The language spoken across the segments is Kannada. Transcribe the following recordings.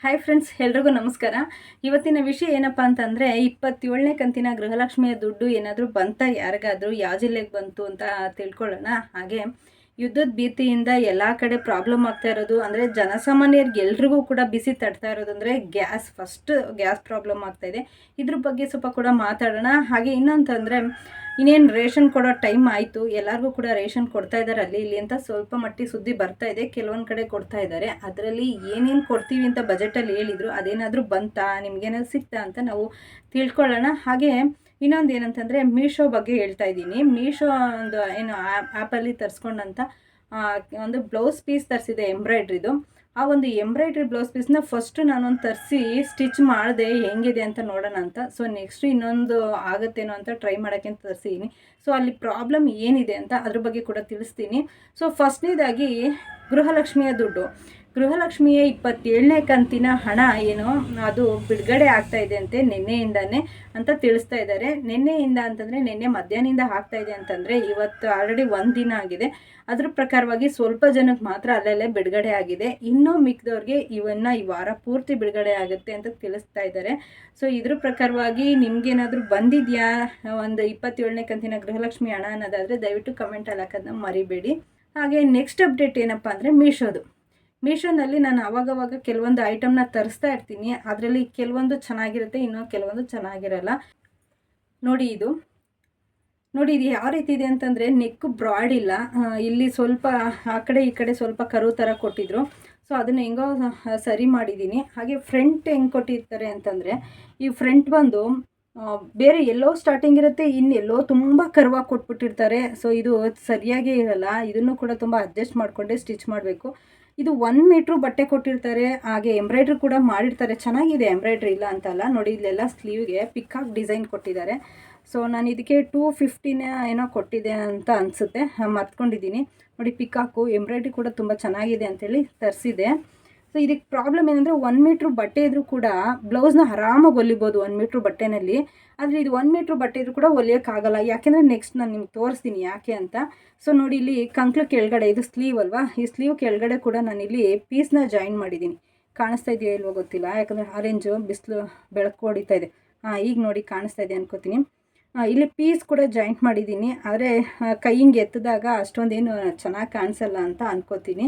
ಹಾಯ್ ಫ್ರೆಂಡ್ಸ್, ಎಲ್ರಿಗೂ ನಮಸ್ಕಾರ. ಇವತ್ತಿನ ವಿಷಯ ಏನಪ್ಪ ಅಂತಂದರೆ 27ನೇ ಕಂತಿನ ಗೃಹಲಕ್ಷ್ಮಿಯ ದುಡ್ಡು ಏನಾದರೂ ಬಂತಾ, ಯಾರಿಗಾದರೂ ಯಾವ ಜಿಲ್ಲೆಗೆ ಬಂತು ಅಂತ ತಿಳ್ಕೊಳ್ಳೋಣ. ಹಾಗೆ ಯುದ್ಧದ ಭೀತಿಯಿಂದ ಎಲ್ಲ ಕಡೆ ಪ್ರಾಬ್ಲಮ್ ಆಗ್ತಾ ಇರೋದು ಅಂದರೆ ಜನಸಾಮಾನ್ಯರಿಗೆ ಎಲ್ರಿಗೂ ಕೂಡ ಬಿಸಿ ತಡ್ತಾ ಇರೋದು ಅಂದರೆ ಗ್ಯಾಸ್ ಪ್ರಾಬ್ಲಮ್ ಆಗ್ತಾಯಿದೆ. ಇದ್ರ ಬಗ್ಗೆ ಸ್ವಲ್ಪ ಕೂಡ ಮಾತಾಡೋಣ. ಹಾಗೆ ಇನ್ನೊಂತಂದರೆ ಇನ್ನೇನು ರೇಷನ್ ಕೊಡೋ ಟೈಮ್ ಆಯಿತು, ಎಲ್ಲರಿಗೂ ಕೂಡ ರೇಷನ್ ಕೊಡ್ತಾ ಇದ್ದಾರೆ ಅಲ್ಲಿ ಇಲ್ಲಿ ಅಂತ ಸ್ವಲ್ಪ ಮಟ್ಟಿಗೆ ಸುದ್ದಿ ಬರ್ತಾ ಇದೆ. ಕೆಲವೊಂದು ಕಡೆ ಕೊಡ್ತಾ ಇದ್ದಾರೆ. ಅದರಲ್ಲಿ ಏನೇನು ಕೊಡ್ತೀವಿ ಅಂತ ಬಜೆಟಲ್ಲಿ ಹೇಳಿದರು, ಅದೇನಾದರೂ ಬಂತಾ, ನಿಮ್ಗೇನಾದ್ರು ಸಿಗ್ತಾ ಅಂತ ನಾವು ತಿಳ್ಕೊಳ್ಳೋಣ. ಹಾಗೆ ಇನ್ನೊಂದು ಏನಂತಂದರೆ ಮೀಶೋ ಬಗ್ಗೆ ಹೇಳ್ತಾ ಇದ್ದೀನಿ. ಮೀಶೋ ಒಂದು ಏನು ಆ್ಯಪಲ್ಲಿ ತರಿಸ್ಕೊಂಡಂಥ ಒಂದು ಬ್ಲೌಸ್ ಪೀಸ್ ತರಿಸಿದೆ ಎಂಬ್ರಾಯ್ಡ್ರಿದು. ಆ ಒಂದು ಎಂಬ್ರಾಯ್ಡ್ರಿ ಬ್ಲೌಸ್ ಪೀಸ್ನ ಫಸ್ಟು ನಾನೊಂದು ತರಿಸಿ ಸ್ಟಿಚ್ ಮಾಡಿದೆ, ಹೆಂಗಿದೆ ಅಂತ ನೋಡೋಣ ಅಂತ. ಸೊ ನೆಕ್ಸ್ಟು ಇನ್ನೊಂದು ಆಗುತ್ತೇನೋ ಅಂತ ಟ್ರೈ ಮಾಡೋಕ್ಕೆ ಅಂತ ತರಿಸಿದ್ದೀನಿ. ಸೊ ಅಲ್ಲಿ ಪ್ರಾಬ್ಲಮ್ ಏನಿದೆ ಅಂತ ಅದ್ರ ಬಗ್ಗೆ ಕೂಡ ತಿಳಿಸ್ತೀನಿ. ಸೊ ಫಸ್ಟ್ನೇದಾಗಿ ಗೃಹಲಕ್ಷ್ಮಿಯ ದುಡ್ಡು. ಗೃಹಲಕ್ಷ್ಮಿಯ 27ನೇ ಕಂತಿನ ಹಣ ಏನು ಅದು ಬಿಡುಗಡೆ ಆಗ್ತಾ ಇದೆ ಅಂತೆ ನಿನ್ನೆಯಿಂದಾನೆ ಅಂತ ತಿಳಿಸ್ತಾ ಇದ್ದಾರೆ. ನಿನ್ನೆಯಿಂದ ಅಂತಂದರೆ ನಿನ್ನೆ ಮಧ್ಯಾಹ್ನದಿಂದ ಆಗ್ತಾ ಇದೆ ಅಂತಂದರೆ ಇವತ್ತು ಆಲ್ರೆಡಿ ಒಂದು ದಿನ ಆಗಿದೆ. ಅದ್ರ ಪ್ರಕಾರವಾಗಿ ಸ್ವಲ್ಪ ಜನಕ್ಕೆ ಮಾತ್ರ ಅಲ್ಲಲ್ಲೇ ಬಿಡುಗಡೆ ಆಗಿದೆ. ಇನ್ನೂ ಮಿಕ್ಕಿದವ್ರಿಗೆ ಈ ವಾರ ಪೂರ್ತಿ ಬಿಡುಗಡೆ ಆಗುತ್ತೆ ಅಂತ ತಿಳಿಸ್ತಾ ಇದ್ದಾರೆ. ಸೊ ಇದ್ರ ಪ್ರಕಾರವಾಗಿ ನಿಮ್ಗೇನಾದರೂ ಬಂದಿದೆಯಾ ಒಂದು 27ನೇ ಕಂತಿನ ಗೃಹಲಕ್ಷ್ಮಿ ಹಣ ಅನ್ನೋದಾದರೆ ದಯವಿಟ್ಟು ಕಮೆಂಟಲ್ಲಿ ಹಾಕೋದನ್ನ ಮರಿಬೇಡಿ. ಹಾಗೆ ನೆಕ್ಸ್ಟ್ ಅಪ್ಡೇಟ್ ಏನಪ್ಪ ಅಂದರೆ ಮೀಶೋನಲ್ಲಿ ನಾನು ಆವಾಗವಾಗ ಕೆಲವೊಂದು ಐಟಮ್ನ ತರಿಸ್ತಾ ಇರ್ತೀನಿ. ಅದರಲ್ಲಿ ಕೆಲವೊಂದು ಚೆನ್ನಾಗಿರುತ್ತೆ, ಇನ್ನೂ ಕೆಲವೊಂದು ಚೆನ್ನಾಗಿರಲ್ಲ. ನೋಡಿ ಇದು ಯಾವ ರೀತಿ ಇದೆ ಅಂತಂದರೆ ನೆಕ್ ಬ್ರಾಡ್ ಇಲ್ಲ, ಇಲ್ಲಿ ಸ್ವಲ್ಪ ಆ ಕಡೆ ಈ ಕಡೆ ಸ್ವಲ್ಪ ಕರು ಥರ ಕೊಟ್ಟಿದ್ರು. ಸೊ ಅದನ್ನು ಹೆಂಗೋ ಸರಿ ಮಾಡಿದ್ದೀನಿ. ಹಾಗೆ ಫ್ರಂಟ್ ಹೆಂಗೆ ಕೊಟ್ಟಿರ್ತಾರೆ ಅಂತಂದರೆ ಈ ಫ್ರಂಟ್ ಬಂದು ಬೇರೆ ಎಲ್ಲೋ ಸ್ಟಾರ್ಟಿಂಗ್ ಇರುತ್ತೆ, ಇನ್ನೆಲ್ಲೋ ತುಂಬ ಕರ್ವಾಗಿ ಕೊಟ್ಬಿಟ್ಟಿರ್ತಾರೆ. ಸೊ ಇದು ಸರಿಯಾಗೇ ಇರಲ್ಲ. ಇದನ್ನು ಕೂಡ ತುಂಬ ಅಡ್ಜಸ್ಟ್ ಮಾಡಿಕೊಂಡೆ ಸ್ಟಿಚ್ ಮಾಡಬೇಕು. ಇದು 1 ಮೀಟ್ರ್ ಬಟ್ಟೆ ಕೊಟ್ಟಿರ್ತಾರೆ. ಹಾಗೆ ಎಂಬ್ರಾಯ್ಡ್ರಿ ಕೂಡ ಮಾಡಿರ್ತಾರೆ. ಚೆನ್ನಾಗಿದೆ ಎಂಬ್ರಾಯ್ಡ್ರಿ, ಇಲ್ಲ ಅಂತಲ್ಲ. ನೋಡಿ ಇಲ್ಲೆಲ್ಲ ಸ್ಲೀವ್ಗೆ ಪಿಕಾಕ್ ಡಿಸೈನ್ ಕೊಟ್ಟಿದ್ದಾರೆ. ಸೊ ನಾನು ಇದಕ್ಕೆ 250 ಏನೋ ಕೊಟ್ಟಿದೆ ಅಂತ ಅನಿಸುತ್ತೆ, ಮರ್ತ್ಕೊಂಡಿದ್ದೀನಿ. ನೋಡಿ ಪಿಕಾಕು ಎಂಬ್ರಾಯ್ಡ್ರಿ ಕೂಡ ತುಂಬ ಚೆನ್ನಾಗಿದೆ ಅಂಥೇಳಿ ತರಿಸಿದೆ. ಸೊ ಇದಕ್ಕೆ ಪ್ರಾಬ್ಲಮ್ ಏನಂದರೆ 1 ಮೀಟ್ರ್ ಬಟ್ಟೆ ಇದ್ದರೂ ಕೂಡ ಬ್ಲೌಸ್ನ ಆರಾಮಾಗಿ ಹೊಲಿಬೋದು 1 ಮೀಟ್ರ್ ಬಟ್ಟೆನಲ್ಲಿ. ಆದರೆ ಇದು 1 ಮೀಟ್ರ್ ಬಟ್ಟೆ ಇದ್ರೂ ಕೂಡ ಹೊಲಿಯೋಕ್ಕಾಗಲ್ಲ. ಯಾಕೆಂದರೆ ನೆಕ್ಸ್ಟ್ ನಾನು ನಿಮ್ಗೆ ತೋರಿಸ್ತೀನಿ ಯಾಕೆ ಅಂತ. ಸೊ ನೋಡಿ ಇಲ್ಲಿ ಕಂಕ್ಳು ಕೆಳಗಡೆ ಇದು ಸ್ಲೀವ್ ಅಲ್ವಾ, ಈ ಸ್ಲೀವ್ ಕೆಳಗಡೆ ಕೂಡ ನಾನಿಲ್ಲಿ ಪೀಸ್ನ ಜಾಯಿನ್ ಮಾಡಿದ್ದೀನಿ. ಕಾಣಿಸ್ತಾ ಇದೆಯೋ ಇಲ್ವೋ ಗೊತ್ತಿಲ್ಲ, ಯಾಕಂದರೆ ಆರೆಂಜು ಬಿಸಿಲು ಬೆಳಕು ಹೊಡಿತಾ ಇದೆ. ಈಗ ನೋಡಿ ಕಾಣಿಸ್ತಾ ಇದೆ ಅನ್ಕೋತೀನಿ. ಇಲ್ಲಿ ಪೀಸ್ ಕೂಡ ಜಾಯಿಂಟ್ ಮಾಡಿದ್ದೀನಿ. ಆದರೆ ಕೈ ಹಿಂಗೆ ಎತ್ತಿದಾಗ ಅಷ್ಟೊಂದೇನು ಚೆನ್ನಾಗಿ ಕಾಣಿಸಲ್ಲ ಅಂತ ಅನ್ಕೋತೀನಿ.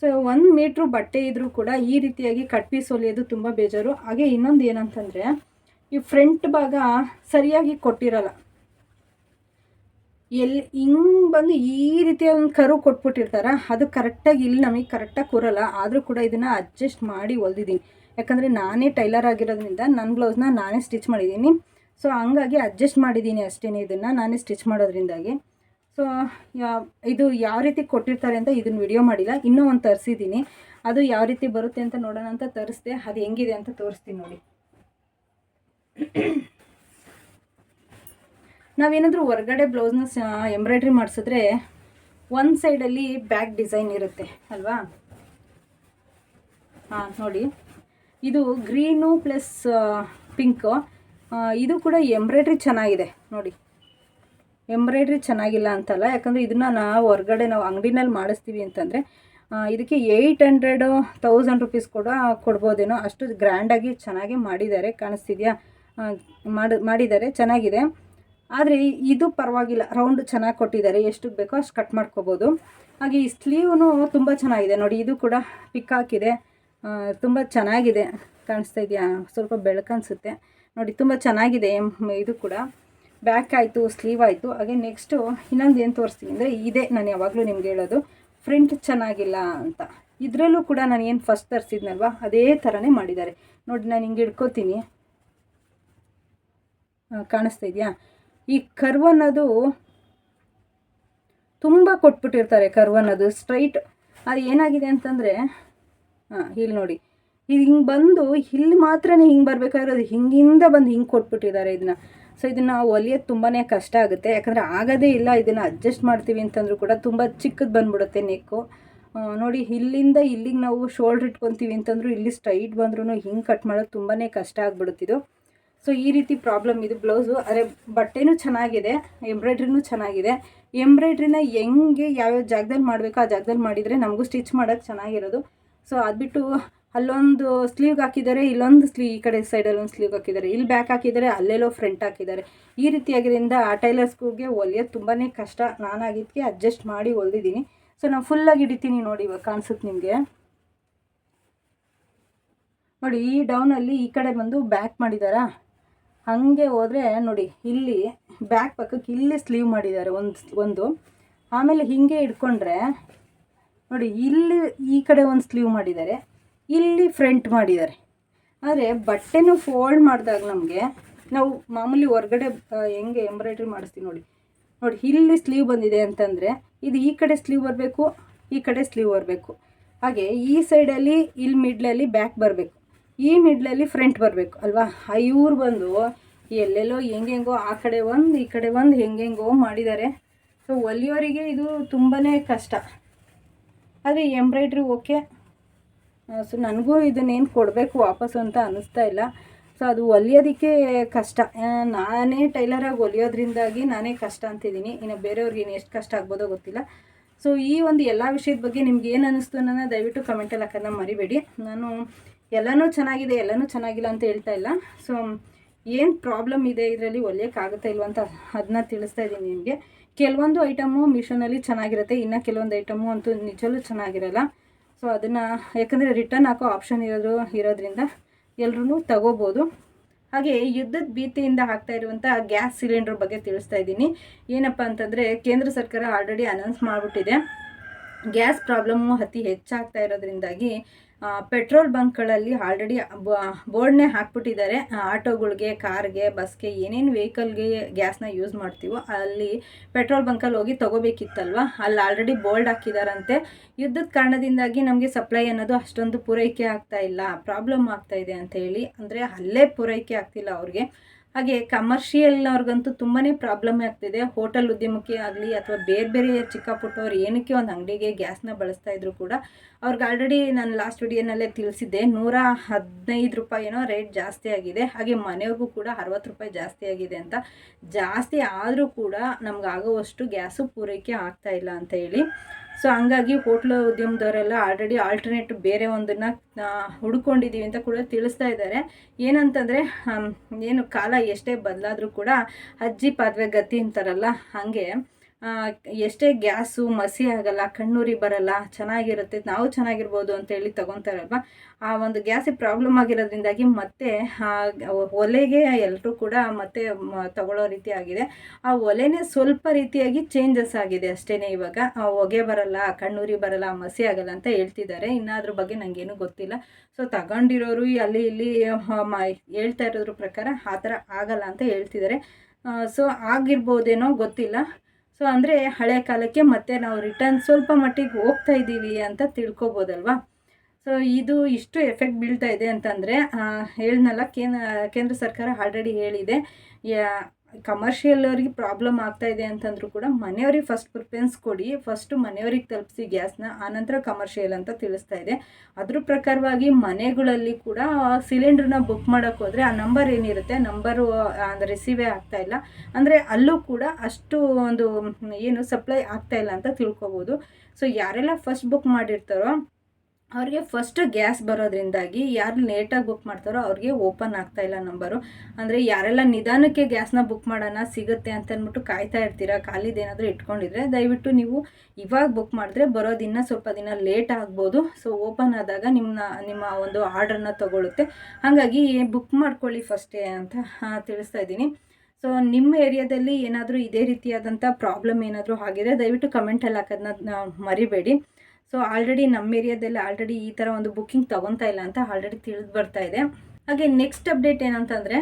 ಸೊ 1 ಮೀಟ್ರ್ ಬಟ್ಟೆ ಇದ್ದರೂ ಕೂಡ ಈ ರೀತಿಯಾಗಿ ಕಟ್ ಪೀಸ್ ಹೊಲಿಯೋದು ತುಂಬ ಬೇಜಾರು. ಹಾಗೆ ಇನ್ನೊಂದು ಏನಂತಂದರೆ ಈ ಫ್ರಂಟ್ ಭಾಗ ಸರಿಯಾಗಿ ಕೊಟ್ಟಿರಲ್ಲ. ಹಿಂಗೆ ಬಂದು ಈ ರೀತಿಯ ಒಂದು ಕರು ಕೊಟ್ಬಿಟ್ಟಿರ್ತಾರೆ, ಅದು ಕರೆಕ್ಟಾಗಿ ಇಲ್ಲಿ ನಮಗೆ ಕರೆಕ್ಟಾಗಿ ಕೂರಲ್ಲ. ಆದರೂ ಕೂಡ ಇದನ್ನು ಅಡ್ಜಸ್ಟ್ ಮಾಡಿ ಹೊಲ್ದಿದ್ದೀನಿ. ಯಾಕಂದರೆ ನಾನೇ ಟೈಲರ್ ಆಗಿರೋದ್ರಿಂದ ನನ್ನ ಬ್ಲೌಸ್ನ ನಾನೇ ಸ್ಟಿಚ್ ಮಾಡಿದ್ದೀನಿ. ಸೊ ಹಂಗಾಗಿ ಅಡ್ಜಸ್ಟ್ ಮಾಡಿದ್ದೀನಿ ಅಷ್ಟೇ, ಇದನ್ನು ನಾನೇ ಸ್ಟಿಚ್ ಮಾಡೋದ್ರಿಂದಾಗಿ. ಸೊ ಇದು ಯಾವ ರೀತಿ ಕೊಟ್ಟಿರ್ತಾರೆ ಅಂತ ಇದನ್ನು ವಿಡಿಯೋ ಮಾಡಿಲ್ಲ. ಇನ್ನೂ ಒಂದು ತರಿಸಿದ್ದೀನಿ, ಅದು ಯಾವ ರೀತಿ ಬರುತ್ತೆ ಅಂತ ನೋಡೋಣ ಅಂತ ತರಿಸ್ದೆ. ಅದು ಹೆಂಗಿದೆ ಅಂತ ತೋರಿಸ್ತೀನಿ ನೋಡಿ. ನಾವೇನಾದರೂ ಹೊರಗಡೆ ಬ್ಲೌಸ್ನ ಎಂಬ್ರಾಯ್ಡ್ರಿ ಮಾಡಿಸಿದ್ರೆ ಒಂದು ಸೈಡಲ್ಲಿ ಬ್ಯಾಕ್ ಡಿಸೈನ್ ಇರುತ್ತೆ ಅಲ್ವಾ. ನೋಡಿ ಇದು ಗ್ರೀನು ಪ್ಲಸ್ ಪಿಂಕು. ಇದು ಕೂಡ ಎಂಬ್ರಾಯ್ಡ್ರಿ ಚೆನ್ನಾಗಿದೆ ನೋಡಿ. ಎಂಬ್ರಾಯ್ಡ್ರಿ ಚೆನ್ನಾಗಿಲ್ಲ ಅಂತಲ್ಲ, ಯಾಕಂದರೆ ಇದನ್ನು ನಾವು ಹೊರಗಡೆ ನಾವು ಅಂಗಡಿನಲ್ಲಿ ಮಾಡಿಸ್ತೀವಿ ಅಂತಂದರೆ ಇದಕ್ಕೆ 800-1000 ರೂಪೀಸ್ ಕೂಡ ಕೊಡ್ಬೋದೇನೋ, ಅಷ್ಟು ಗ್ರ್ಯಾಂಡಾಗಿ ಚೆನ್ನಾಗಿ ಮಾಡಿದ್ದಾರೆ. ಕಾಣಿಸ್ತಿದೆಯಾ, ಮಾಡಿದ್ದಾರೆ, ಚೆನ್ನಾಗಿದೆ. ಆದರೆ ಇದು ಪರವಾಗಿಲ್ಲ, ರೌಂಡ್ ಚೆನ್ನಾಗಿ ಕೊಟ್ಟಿದ್ದಾರೆ. ಎಷ್ಟಕ್ಕೆ ಬೇಕೋ ಅಷ್ಟು ಕಟ್ ಮಾಡ್ಕೋಬೋದು. ಹಾಗೆ ಈ ಸ್ಲೀವ್ನು ತುಂಬ ಚೆನ್ನಾಗಿದೆ ನೋಡಿ. ಇದು ಕೂಡ ಪಿಕ್ ಹಾಕಿದೆ, ತುಂಬ ಚೆನ್ನಾಗಿದೆ. ಕಾಣಿಸ್ತಾ ಇದೆಯಾ, ಸ್ವಲ್ಪ ಬೆಳಕನ್ಸುತ್ತೆ ನೋಡಿ, ತುಂಬ ಚೆನ್ನಾಗಿದೆ. ಇದು ಕೂಡ ಬ್ಯಾಕ್ ಆಯಿತು, ಸ್ಲೀವ್ ಆಯಿತು. ಹಾಗೆ ನೆಕ್ಸ್ಟು ಇನ್ನೊಂದು ಏನು ತೋರಿಸ್ತೀನಿ ಅಂದರೆ ಇದೇ ನಾನು ಯಾವಾಗಲೂ ನಿಮ್ಗೆ ಹೇಳೋದು, ಫ್ರಂಟ್ ಚೆನ್ನಾಗಿಲ್ಲ ಅಂತ. ಇದರಲ್ಲೂ ಕೂಡ ನಾನು ಏನು ಫಸ್ಟ್ ತರಿಸಿದ್ನಲ್ವ ಅದೇ ಥರನೇ ಮಾಡಿದ್ದಾರೆ ನೋಡಿ. ನಾನು ಹಿಂಗೆ ಹಿಡ್ಕೋತೀನಿ, ಕಾಣಿಸ್ತಾ ಇದೆಯಾ. ಈ ಕರ್ವ್ ಅನ್ನೋದು ತುಂಬ ಕೊಟ್ಬಿಟ್ಟಿರ್ತಾರೆ, ಕರ್ವ್ ಅನ್ನೋದು ಸ್ಟ್ರೈಟ್. ಅದು ಏನಾಗಿದೆ ಅಂತಂದರೆ ಇಲ್ಲಿ ನೋಡಿ, ಇದು ಹಿಂಗೆ ಬಂದು ಇಲ್ಲಿ ಮಾತ್ರ ಹಿಂಗೆ ಬರಬೇಕಾಗಿರೋದು ಹಿಂಗಿಂದ ಬಂದು ಹಿಂಗೆ ಕೊಟ್ಬಿಟ್ಟಿದ್ದಾರೆ ಇದನ್ನು. ಸೊ ಇದನ್ನು ಹೊಲಿಯೋದು ತುಂಬಾ ಕಷ್ಟ ಆಗುತ್ತೆ, ಯಾಕಂದರೆ ಆಗೋದೇ ಇಲ್ಲ. ಇದನ್ನು ಅಡ್ಜಸ್ಟ್ ಮಾಡ್ತೀವಿ ಅಂತಂದರೂ ಕೂಡ ತುಂಬ ಚಿಕ್ಕದು ಬಂದುಬಿಡುತ್ತೆ ನೆಕ್ಕು. ನೋಡಿ ಇಲ್ಲಿಂದ ಇಲ್ಲಿಗೆ ನಾವು ಶೋಲ್ಡ್ರ್ ಇಟ್ಕೊತೀವಿ ಅಂತಂದರೂ ಇಲ್ಲಿ ಸ್ಟ್ರೈಟ್ ಬಂದ್ರೂ ಹಿಂಗೆ ಕಟ್ ಮಾಡೋದು ತುಂಬಾ ಕಷ್ಟ ಆಗಿಬಿಡುತ್ತಿದ್ದು. ಸೊ ಈ ರೀತಿ ಪ್ರಾಬ್ಲಮ್ ಇದು ಬ್ಲೌಸು. ಆದರೆ ಬಟ್ಟೆನೂ ಚೆನ್ನಾಗಿದೆ, ಎಂಬ್ರಾಯ್ಡ್ರಿನೂ ಚೆನ್ನಾಗಿದೆ. ಎಂಬ್ರಾಯ್ಡ್ರಿನ ಹೆಂಗೆ ಯಾವ್ಯಾವ ಜಾಗದಲ್ಲಿ ಮಾಡಬೇಕೋ ಆ ಜಾಗದಲ್ಲಿ ಮಾಡಿದರೆ ನಮಗೂ ಸ್ಟಿಚ್ ಮಾಡೋಕ್ಕೆ ಚೆನ್ನಾಗಿರೋದು. ಸೊ ಅದು ಬಿಟ್ಟು ಅಲ್ಲೊಂದು ಸ್ಲೀವ್ಗೆ ಹಾಕಿದ್ದಾರೆ, ಇಲ್ಲೊಂದು ಈ ಕಡೆ ಸೈಡಲ್ಲಿ ಒಂದು ಸ್ಲೀವ್ ಹಾಕಿದ್ದಾರೆ, ಇಲ್ಲಿ ಬ್ಯಾಕ್ ಹಾಕಿದ್ದಾರೆ, ಅಲ್ಲೆಲ್ಲೋ ಫ್ರಂಟ್ ಹಾಕಿದ್ದಾರೆ. ಈ ರೀತಿಯಾಗಿರಿಂದ ಟೈಲರ್ಸ್ಗೆ ಹೊಲಿಯೋದು ತುಂಬಾ ಕಷ್ಟ. ನಾನಾಗಿದ್ದಕ್ಕೆ ಅಡ್ಜಸ್ಟ್ ಮಾಡಿ ಹೊಲ್ದಿದ್ದೀನಿ. ಸೊ ನಾನು ಫುಲ್ಲಾಗಿ ಹಿಡಿತೀನಿ ನೋಡಿ, ಇವಾಗ ಕಾಣಿಸುತ್ತೆ ನಿಮಗೆ ನೋಡಿ. ಈ ಡೌನಲ್ಲಿ ಈ ಕಡೆ ಬಂದು ಬ್ಯಾಕ್ ಮಾಡಿದಾರಾ, ಹಾಗೆ ಹೋದರೆ ನೋಡಿ ಇಲ್ಲಿ ಬ್ಯಾಕ್ ಪಕ್ಕಕ್ಕೆ ಇಲ್ಲಿ ಸ್ಲೀವ್ ಮಾಡಿದ್ದಾರೆ ಒಂದು. ಆಮೇಲೆ ಹೀಗೆ ಇಟ್ಕೊಂಡ್ರೆ ನೋಡಿ ಇಲ್ಲಿ ಈ ಕಡೆ ಒಂದು ಸ್ಲೀವ್ ಮಾಡಿದ್ದಾರೆ, ಇಲ್ಲಿ ಫ್ರಂಟ್ ಮಾಡಿದ್ದಾರೆ. ಆದರೆ ಬಟ್ಟೆನೂ ಫೋಲ್ಡ್ ಮಾಡಿದಾಗ ನಮಗೆ ನಾವು ಮಾಮೂಲಿ ಹೊರಗಡೆ ಹೆಂಗೆ ಎಂಬ್ರಾಯ್ಡ್ರಿ ಮಾಡಿಸ್ತೀವಿ ನೋಡಿ ಇಲ್ಲಿ ಸ್ಲೀವ್ ಬಂದಿದೆ ಅಂತಂದರೆ ಇದು ಈ ಕಡೆ ಸ್ಲೀವ್ ಬರಬೇಕು, ಈ ಕಡೆ ಸ್ಲೀವ್ ಬರಬೇಕು. ಹಾಗೆ ಈ ಸೈಡಲ್ಲಿ ಇಲ್ಲಿ ಮಿಡ್ಲಲ್ಲಿ ಬ್ಯಾಕ್ ಬರಬೇಕು, ಈ ಮಿಡ್ಲಲ್ಲಿ ಫ್ರಂಟ್ ಬರಬೇಕು ಅಲ್ವಾ. ಇವ್ರು ಬಂದು ಎಲ್ಲೆಲ್ಲೋ ಹೆಂಗೆಂಗೋ ಆ ಕಡೆ ಒಂದು ಈ ಕಡೆ ಒಂದು ಹೆಂಗೆಂಗೋ ಮಾಡಿದ್ದಾರೆ. ಸೊ ಹೊಲಿಯೋರಿಗೆ ಇದು ತುಂಬಾ ಕಷ್ಟ. ಆದರೆ ಎಂಬ್ರಾಯ್ಡ್ರಿ ಓಕೆ. ಸೊ ನನಗೂ ಇದನ್ನೇನು ಕೊಡಬೇಕು ವಾಪಸ್ಸು ಅಂತ ಅನ್ನಿಸ್ತಾ ಇಲ್ಲ. ಸೊ ಅದು ಹೊಲಿಯೋದಕ್ಕೆ ಕಷ್ಟ. ನಾನೇ ಟೈಲರಾಗಿ ಹೊಲಿಯೋದ್ರಿಂದಾಗಿ ನಾನೇ ಕಷ್ಟ ಅಂತಿದ್ದೀನಿ. ಇನ್ನು ಬೇರೆಯವ್ರಿಗೆ ಏನು ಎಷ್ಟು ಕಷ್ಟ ಆಗ್ಬೋದೋ ಗೊತ್ತಿಲ್ಲ. ಸೊ ಈ ಒಂದು ಎಲ್ಲ ವಿಷಯದ ಬಗ್ಗೆ ನಿಮ್ಗೆ ಏನು ಅನ್ನಿಸ್ತು ಅನ್ನೋದನ್ನ ದಯವಿಟ್ಟು ಕಮೆಂಟಲ್ಲಿ ಹಾಕೋದನ್ನ ಮರಿಬೇಡಿ. ನಾನು ಎಲ್ಲನೂ ಚೆನ್ನಾಗಿದೆ ಎಲ್ಲನೂ ಚೆನ್ನಾಗಿಲ್ಲ ಅಂತ ಹೇಳ್ತಾ ಇಲ್ಲ. ಸೊ ಏನು ಪ್ರಾಬ್ಲಮ್ ಇದೆ ಇದರಲ್ಲಿ, ಹೊಲಿಯೋಕ್ಕಾಗುತ್ತಾ ಇಲ್ವ ಅಂತ ಅದನ್ನ ತಿಳಿಸ್ತಾ ಇದ್ದೀನಿ ನಿಮಗೆ. ಕೆಲವೊಂದು ಐಟಮು ಮೀಶೋನಲ್ಲಿ ಚೆನ್ನಾಗಿರುತ್ತೆ, ಇನ್ನು ಕೆಲವೊಂದು ಐಟಮು ಅಂತೂ ನಿಜವೂ ಚೆನ್ನಾಗಿರಲ್ಲ. ಸೊ ಅದನ್ನು ಯಾಕಂದರೆ ರಿಟರ್ನ್ ಹಾಕೋ ಆಪ್ಷನ್ ಇರೋದ್ರಿಂದ ಎಲ್ಲರೂ ತಗೋಬೋದು. ಹಾಗೆ ಯುದ್ಧದ ಭೀತಿಯಿಂದ ಆಗ್ತಾ ಇರುವಂಥ ಗ್ಯಾಸ್ ಸಿಲಿಂಡರ್ ಬಗ್ಗೆ ತಿಳಿಸ್ತಾ ಇದ್ದೀನಿ. ಏನಪ್ಪ ಅಂತಂದರೆ ಕೇಂದ್ರ ಸರ್ಕಾರ ಆಲ್ರೆಡಿ ಅನೌನ್ಸ್ ಮಾಡಿಬಿಟ್ಟಿದೆ. ಗ್ಯಾಸ್ ಪ್ರಾಬ್ಲಮ್ಮು ಅತಿ ಹೆಚ್ಚಾಗ್ತಾ ಇರೋದ್ರಿಂದಾಗಿ ಪೆಟ್ರೋಲ್ ಬಂಕ್ಗಳಲ್ಲಿ ಆಲ್ರೆಡಿ ಬೋರ್ಡ್ನೇ ಹಾಕ್ಬಿಟ್ಟಿದ್ದಾರೆ. ಆಟೋಗಳಿಗೆ, ಕಾರ್ಗೆ, ಬಸ್ಗೆ, ಏನೇನು ವೆಹಿಕಲ್ಗೆ ಗ್ಯಾಸ್ನ ಯೂಸ್ ಮಾಡ್ತೀವೋ ಅಲ್ಲಿ ಪೆಟ್ರೋಲ್ ಬಂಕಲ್ಲಿ ಹೋಗಿ ತೊಗೋಬೇಕಿತ್ತಲ್ವ, ಅಲ್ಲಿ ಆಲ್ರೆಡಿ ಬೋರ್ಡ್ ಹಾಕಿದಾರಂತೆ. ಯುದ್ಧದ ಕಾರಣದಿಂದಾಗಿ ನಮಗೆ ಸಪ್ಲೈ ಅನ್ನೋದು ಅಷ್ಟೊಂದು ಪೂರೈಕೆ ಆಗ್ತಾ ಇಲ್ಲ, ಪ್ರಾಬ್ಲಮ್ ಆಗ್ತಾ ಇದೆ ಅಂತ ಹೇಳಿ. ಅಂದರೆ ಅಲ್ಲೇ ಪೂರೈಕೆ ಆಗ್ತಿಲ್ಲ ಅವ್ರಿಗೆ. ಹಾಗೆ ಕಮರ್ಷಿಯಲ್ನವ್ರಿಗಂತೂ ತುಂಬಾ ಪ್ರಾಬ್ಲಮ್ ಆಗ್ತಿದೆ. ಹೋಟೆಲ್ ಉದ್ಯಮಕ್ಕೆ ಆಗಲಿ ಅಥವಾ ಬೇರೆ ಬೇರೆ ಚಿಕ್ಕ ಪುಟ್ಟವ್ರು ಏನಕ್ಕೆ ಒಂದು ಅಂಗಡಿಗೆ ಗ್ಯಾಸ್ನ ಬಳಸ್ತಾ ಇದ್ರು ಕೂಡ ಅವ್ರಿಗೆ ಆಲ್ರೆಡಿ ನಾನು ಲಾಸ್ಟ್ ವಿಡಿಯೋನಲ್ಲೇ ತಿಳಿಸಿದ್ದೆ, 115 ರೂಪಾಯಿನೋ ರೇಟ್ ಜಾಸ್ತಿ ಆಗಿದೆ. ಹಾಗೆ ಮನೆಯವ್ರಿಗೂ ಕೂಡ 60 ರೂಪಾಯಿ ಜಾಸ್ತಿ ಆಗಿದೆ ಅಂತ. ಜಾಸ್ತಿ ಆದರೂ ಕೂಡ ನಮ್ಗೆ ಆಗೋವಷ್ಟು ಗ್ಯಾಸು ಪೂರೈಕೆ ಆಗ್ತಾ ಇಲ್ಲ ಅಂತ ಹೇಳಿ. ಸೊ ಹಂಗಾಗಿ ಹೋಟ್ಲು ಉದ್ಯಮದವರೆಲ್ಲ ಆಲ್ರೆಡಿ ಆಲ್ಟರ್ನೇಟ್ ಬೇರೆ ಒಂದನ್ನು ಹುಡ್ಕೊಂಡಿದ್ದೀವಿ ಅಂತ ಕೂಡ ತಿಳಿಸ್ತಾ ಇದ್ದಾರೆ. ಏನಂತಂದರೆ ಏನು ಕಾಲ ಎಷ್ಟೇ ಬದಲಾದರೂ ಕೂಡ ಅಜ್ಜಿ ಪಾತ್ವೆ ಗತಿ ಅಂತಾರಲ್ಲ, ಹಾಗೆ ಎಷ್ಟೇ ಗ್ಯಾಸು ಮಸಿ ಆಗಲ್ಲ, ಕಣ್ಣೂರಿ ಬರಲ್ಲ, ಚೆನ್ನಾಗಿರುತ್ತೆ, ನಾವು ಚೆನ್ನಾಗಿರ್ಬೋದು ಅಂತೇಳಿ ತೊಗೊತಾರಲ್ವ. ಆ ಒಂದು ಗ್ಯಾಸಿಗೆ ಪ್ರಾಬ್ಲಮ್ ಆಗಿರೋದ್ರಿಂದಾಗಿ ಮತ್ತೆ ಒಲೆಗೆ ಎಲ್ಲರೂ ಕೂಡ ಮತ್ತೆ ತಗೊಳ್ಳೋ ರೀತಿ ಆಗಿದೆ. ಆ ಒಲೆನೇ ಸ್ವಲ್ಪ ರೀತಿಯಾಗಿ ಚೇಂಜಸ್ ಆಗಿದೆ ಅಷ್ಟೇ. ಇವಾಗ ಹೊಗೆ ಬರಲ್ಲ, ಕಣ್ಣೂರಿ ಬರಲ್ಲ, ಮಸಿ ಆಗಲ್ಲ ಅಂತ ಹೇಳ್ತಿದ್ದಾರೆ. ಇನ್ನಾದ್ರ ಬಗ್ಗೆ ನನಗೇನು ಗೊತ್ತಿಲ್ಲ. ಸೊ ತಗೊಂಡಿರೋರು ಅಲ್ಲಿ ಇಲ್ಲಿ ಹೇಳ್ತಾ ಇರೋದ್ರ ಪ್ರಕಾರ ಆ ಥರ ಆಗಲ್ಲ ಅಂತ ಹೇಳ್ತಿದ್ದಾರೆ. ಸೊ ಆಗಿರ್ಬೋದೇನೋ ಗೊತ್ತಿಲ್ಲ. ಸೊ ಅಂದರೆ ಹಳೆ ಕಾಲಕ್ಕೆ ಮತ್ತೆ ನಾವು ರಿಟರ್ನ್ ಸ್ವಲ್ಪ ಮಟ್ಟಿಗೆ ಹೋಗ್ತಾ ಇದ್ದೀವಿ ಅಂತ ತಿಳ್ಕೊಬೋದಲ್ವ. ಸೊ ಇದು ಇಷ್ಟು ಎಫೆಕ್ಟ್ ಬೀಳ್ತಾ ಇದೆ ಅಂತಂದರೆ ಹೇಳ್ನಲ್ಲ, ಕೇಂದ್ರ ಸರ್ಕಾರ ಆಲ್ರೆಡಿ ಹೇಳಿದೆ. ಕಮರ್ಷಿಯಲ್ ಅವ್ರಿಗೆ ಪ್ರಾಬ್ಲಮ್ ಆಗ್ತಾ ಇದೆ ಅಂತಂದರೂ ಕೂಡ ಮನೆಯವ್ರಿಗೆ ಫಸ್ಟ್ ಪ್ರಿಫರೆನ್ಸ್ ಕೊಡಿ, ಫಸ್ಟು ಮನೆಯವ್ರಿಗೆ ತಲುಪಿಸಿ ಗ್ಯಾಸ್ನ, ಆನಂತರ ಕಮರ್ಷಿಯಲ್ ಅಂತ ತಿಳಿಸ್ತಾ ಇದೆ. ಅದ್ರ ಪ್ರಕಾರವಾಗಿ ಮನೆಗಳಲ್ಲಿ ಕೂಡ ಸಿಲಿಂಡ್ರನ್ನ ಬುಕ್ ಮಾಡೋಕ್ಕೆ ಹೋದರೆ ಆ ನಂಬರ್ ಏನಿರುತ್ತೆ, ನಂಬರು ರಿಸೀವೇ ಆಗ್ತಾ ಇಲ್ಲ. ಅಂದರೆ ಅಲ್ಲೂ ಕೂಡ ಅಷ್ಟು ಒಂದು ಏನು ಸಪ್ಲೈ ಆಗ್ತಾ ಇಲ್ಲ ಅಂತ ತಿಳ್ಕೊಬೋದು. ಸೊ ಯಾರೆಲ್ಲ ಫಸ್ಟ್ ಬುಕ್ ಮಾಡಿರ್ತಾರೋ ಅವ್ರಿಗೆ ಫಸ್ಟ್ ಗ್ಯಾಸ್ ಬರೋದ್ರಿಂದಾಗಿ, ಯಾರು ಲೇಟಾಗಿ ಬುಕ್ ಮಾಡ್ತಾರೋ ಅವ್ರಿಗೆ ಓಪನ್ ಆಗ್ತಾ ಇಲ್ಲ ನಂಬರು. ಅಂದರೆ ಯಾರೆಲ್ಲ ನಿಧಾನಕ್ಕೆ ಗ್ಯಾಸ್ನ ಬುಕ್ ಮಾಡೋಣ ಸಿಗುತ್ತೆ ಅಂತ ಅಂದ್ಬಿಟ್ಟು ಕಾಯ್ತಾ ಇರ್ತೀರಾ, ಖಾಲಿದೇನಾದರೂ ಇಟ್ಕೊಂಡಿದ್ರೆ ದಯವಿಟ್ಟು ನೀವು ಇವಾಗ ಬುಕ್ ಮಾಡಿದ್ರೆ ಬರೋದಿನ್ನ ಸ್ವಲ್ಪ ದಿನ ಲೇಟ್ ಆಗ್ಬೋದು. ಸೊ ಓಪನ್ ಆದಾಗ ನಿಮ್ಮ ಒಂದು ಆರ್ಡ್ರನ್ನ ತೊಗೊಳುತ್ತೆ. ಹಾಗಾಗಿ ಬುಕ್ ಮಾಡ್ಕೊಳ್ಳಿ ಫಸ್ಟೇ ಅಂತ ತಿಳಿಸ್ತಾ ಇದ್ದೀನಿ. ಸೊ ನಿಮ್ಮ ಏರಿಯಾದಲ್ಲಿ ಏನಾದರೂ ಇದೇ ರೀತಿಯಾದಂಥ ಪ್ರಾಬ್ಲಮ್ ಏನಾದರೂ ಆಗಿದ್ರೆ ದಯವಿಟ್ಟು ಕಮೆಂಟಲ್ಲಿ ಹಾಕೋದನ್ನ ಮರಿಬೇಡಿ. ಸೊ ಆಲ್ರೆಡಿ ನಮ್ಮ ಏರಿಯಾದಲ್ಲಿ ಆಲ್ರೆಡಿ ಈ ಥರ ಒಂದು ಬುಕ್ಕಿಂಗ್ ತೊಗೊತಾ ಇಲ್ಲ ಅಂತ ಆಲ್ರೆಡಿ ತಿಳಿದು ಬರ್ತಾ ಇದೆ. ಹಾಗೆ ನೆಕ್ಸ್ಟ್ ಅಪ್ಡೇಟ್ ಏನಂತಂದರೆ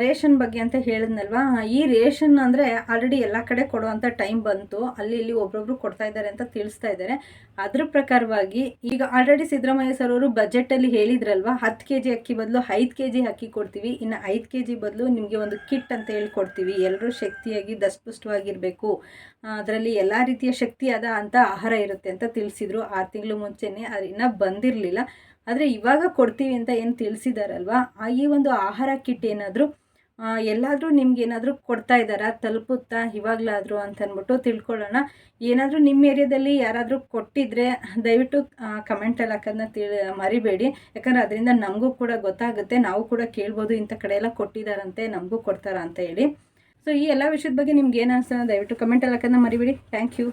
ರೇಷನ್ ಬಗ್ಗೆ ಅಂತ ಹೇಳಿದ್ನಲ್ವಾ. ಈ ರೇಷನ್ ಅಂದರೆ ಆಲ್ರೆಡಿ ಎಲ್ಲ ಕಡೆ ಕೊಡುವಂಥ ಟೈಮ್ ಬಂತು, ಅಲ್ಲಿ ಇಲ್ಲಿ ಒಬ್ಬೊಬ್ರು ಕೊಡ್ತಾ ಇದ್ದಾರೆ ಅಂತ ತಿಳಿಸ್ತಾ ಇದ್ದಾರೆ. ಅದ್ರ ಪ್ರಕಾರವಾಗಿ ಈಗ ಆಲ್ರೆಡಿ ಸಿದ್ದರಾಮಯ್ಯ ಸರ್ ಅವರು ಬಜೆಟಲ್ಲಿ ಹೇಳಿದ್ರಲ್ವ, 10 kg ಅಕ್ಕಿ ಬದಲು 5 kg ಅಕ್ಕಿ ಕೊಡ್ತೀವಿ, ಇನ್ನು 5 kg ಬದಲು ನಿಮಗೆ ಒಂದು ಕಿಟ್ ಅಂತ ಹೇಳಿ ಕೊಡ್ತೀವಿ, ಎಲ್ಲರೂ ಶಕ್ತಿಯಾಗಿ ದಷ್ಟಪುಷ್ಟವಾಗಿರಬೇಕು, ಅದರಲ್ಲಿ ಎಲ್ಲ ರೀತಿಯ ಶಕ್ತಿಯಾದ ಅಂತ ಆಹಾರ ಇರುತ್ತೆ ಅಂತ ತಿಳಿಸಿದ್ರು 6 ತಿಂಗಳು ಮುಂಚೆನೇ. ಅದು ಇನ್ನೂ ಬಂದಿರಲಿಲ್ಲ. ಆದರೆ ಇವಾಗ ಕೊಡ್ತೀವಿ ಅಂತ ಏನು ತಿಳಿಸಿದಾರಲ್ವ, ಈ ಒಂದು ಆಹಾರ ಕಿಟ್ ಏನಾದರೂ ಎಲ್ಲಾದರೂ ನಿಮ್ಗೇನಾದರೂ ಕೊಡ್ತಾ ಇದ್ದಾರಾ, ತಲುಪುತ್ತಾ ಇವಾಗಲಾದರೂ ಅಂತಂದ್ಬಿಟ್ಟು ತಿಳ್ಕೊಳ್ಳೋಣ. ಏನಾದರೂ ನಿಮ್ಮ ಏರಿಯಾದಲ್ಲಿ ಯಾರಾದರೂ ಕೊಟ್ಟಿದ್ದರೆ ದಯವಿಟ್ಟು ಕಮೆಂಟಲ್ಲಿ ಹಾಕೋದನ್ನ ಮರಿಬೇಡಿ. ಯಾಕಂದರೆ ಅದರಿಂದ ನಮಗೂ ಕೂಡ ಗೊತ್ತಾಗುತ್ತೆ, ನಾವು ಕೂಡ ಕೇಳ್ಬೋದು ಇಂಥ ಕಡೆ ಎಲ್ಲ ಕೊಟ್ಟಿದ್ದಾರಂತೆ, ನಮಗೂ ಕೊಡ್ತಾರಾ ಅಂತ ಹೇಳಿ. ಸೊ ಈ ಎಲ್ಲ ವಿಷಯದ ಬಗ್ಗೆ ನಿಮ್ಗೆ ಏನು ಅನಿಸ್ತದೆ ದಯವಿಟ್ಟು ಕಮೆಂಟಲ್ಲಿ ಹಾಕೋದನ್ನ ಮರಿಬೇಡಿ. Thank you.